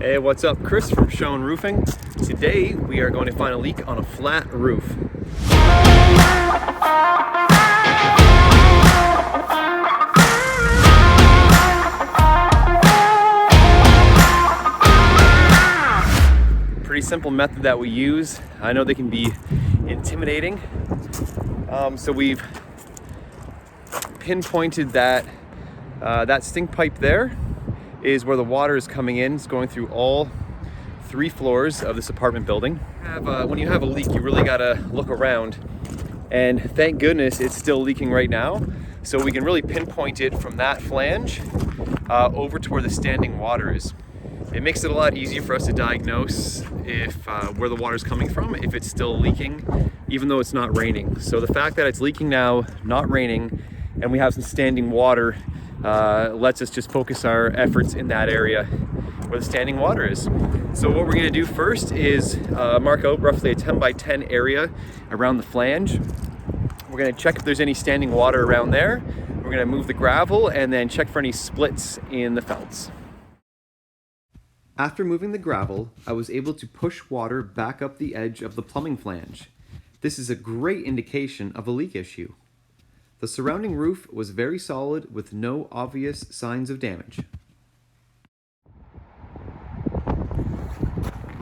Hey, what's up? Chris from Shown Roofing. Today we are going to find a leak on a flat roof. Pretty simple method that we use. I know they can be intimidating. So we've pinpointed that that stink pipe there is where the water is coming in. It's going through all 3 floors of this apartment building. When you have a leak, you really gotta look around, and thank goodness it's still leaking right now. So we can really pinpoint it from that flange over to where the standing water is. It makes it a lot easier for us to diagnose if where the water is coming from, if it's still leaking, even though it's not raining. So the fact that it's leaking now, not raining, and we have some standing water lets us just focus our efforts in that area where the standing water is. So what we're going to do first is mark out roughly a 10 by 10 area around the flange. We're going to check if there's any standing water around there. We're going to move the gravel and then check for any splits in the felts. After moving the gravel, I was able to push water back up the edge of the plumbing flange. This is a great indication of a leak issue. The surrounding roof was very solid with no obvious signs of damage.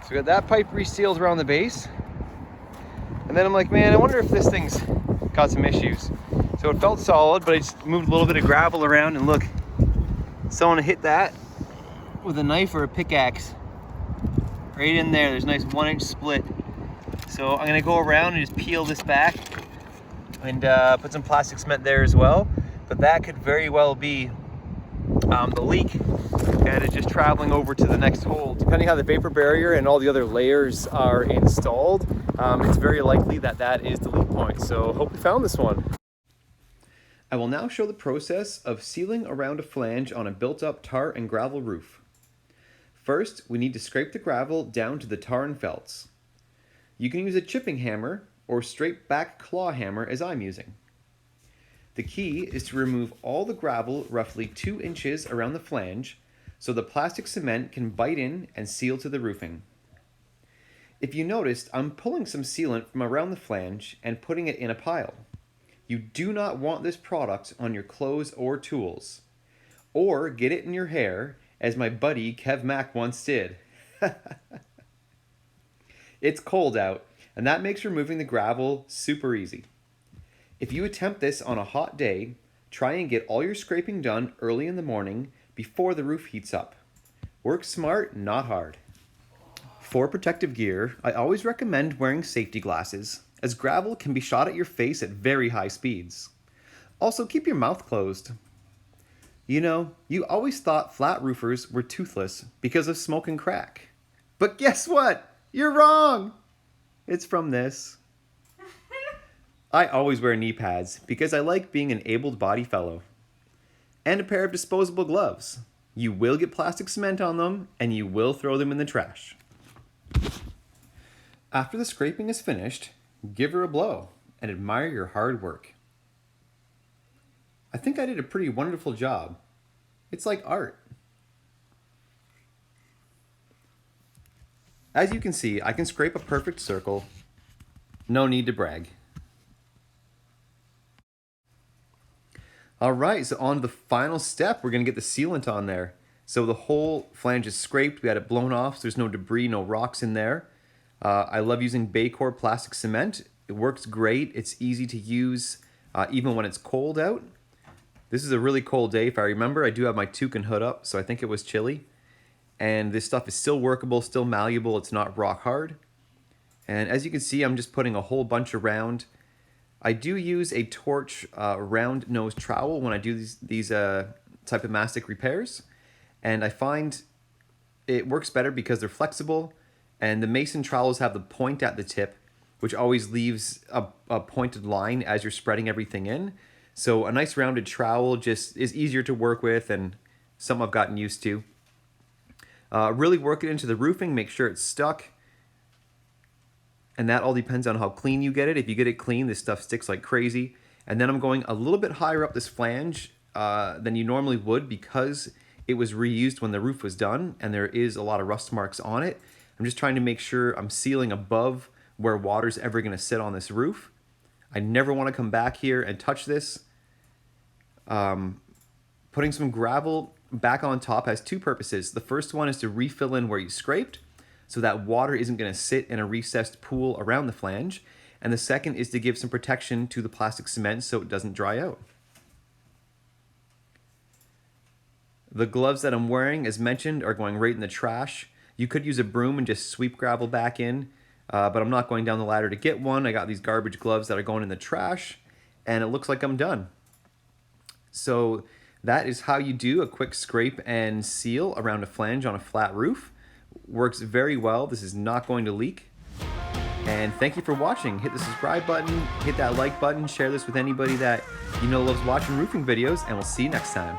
So we got that pipe resealed around the base. And then I'm like, man, I wonder if this thing's got some issues. So it felt solid, but I just moved a little bit of gravel around, and look, someone hit that with a knife or a pickaxe. Right in there, there's a nice 1-inch split. So I'm gonna go around and just peel this back and put some plastic cement there as well. But that could very well be the leak, and it's just traveling over to the next hole. Depending how the vapor barrier and all the other layers are installed, it's very likely that that is the leak point. So hope we found this one. I will now show the process of sealing around a flange on a built-up tar and gravel roof. First, we need to scrape the gravel down to the tar and felts. You can use a chipping hammer or straight back claw hammer as I'm using. The key is to remove all the gravel roughly 2 inches around the flange so the plastic cement can bite in and seal to the roofing. If you noticed, I'm pulling some sealant from around the flange and putting it in a pile. You do not want this product on your clothes or tools. Or get it in your hair, as my buddy Kev Mack once did. It's cold out, and that makes removing the gravel super easy. If you attempt this on a hot day, try and get all your scraping done early in the morning before the roof heats up. Work smart, not hard. For protective gear, I always recommend wearing safety glasses, as gravel can be shot at your face at very high speeds. Also, keep your mouth closed. You know, you always thought flat roofers were toothless because of smoking crack. But guess what? You're wrong! It's from this. I always wear knee pads because I like being an able-bodied fellow. And a pair of disposable gloves. You will get plastic cement on them, and you will throw them in the trash. After the scraping is finished, give her a blow and admire your hard work. I think I did a pretty wonderful job. It's like art. As you can see, I can scrape a perfect circle. No need to brag. All right, so on to the final step, we're gonna get the sealant on there. So the whole flange is scraped, we had it blown off, so there's no debris, no rocks in there. I love using Baycore plastic cement. It works great, it's easy to use, even when it's cold out. This is a really cold day. If I remember, I do have my toucan hood up, so I think it was chilly. And this stuff is still workable, still malleable, it's not rock hard. And as you can see, I'm just putting a whole bunch around. I do use a torch round nose trowel when I do these type of mastic repairs. And I find it works better because they're flexible, and the mason trowels have the point at the tip, which always leaves a pointed line as you're spreading everything in. So a nice rounded trowel just is easier to work with and something I've gotten used to. Really work it into the roofing, make sure it's stuck. And that all depends on how clean you get it. If you get it clean, this stuff sticks like crazy. And then I'm going a little bit higher up this flange than you normally would because it was reused when the roof was done, and there is a lot of rust marks on it. I'm just trying to make sure I'm sealing above where water's ever gonna sit on this roof. I never wanna come back here and touch this. Putting some gravel back on top has two purposes. The first one is to refill in where you scraped, so that water isn't gonna sit in a recessed pool around the flange. And the second is to give some protection to the plastic cement so it doesn't dry out. The gloves that I'm wearing, as mentioned, are going right in the trash. You could use a broom and just sweep gravel back in, but I'm not going down the ladder to get one. I got these garbage gloves that are going in the trash, and it looks like I'm done. So that is how you do a quick scrape and seal around a flange on a flat roof. Works very well. This is not going to leak. And thank you for watching. Hit the subscribe button, hit that like button, share this with anybody that you know loves watching roofing videos, and we'll see you next time.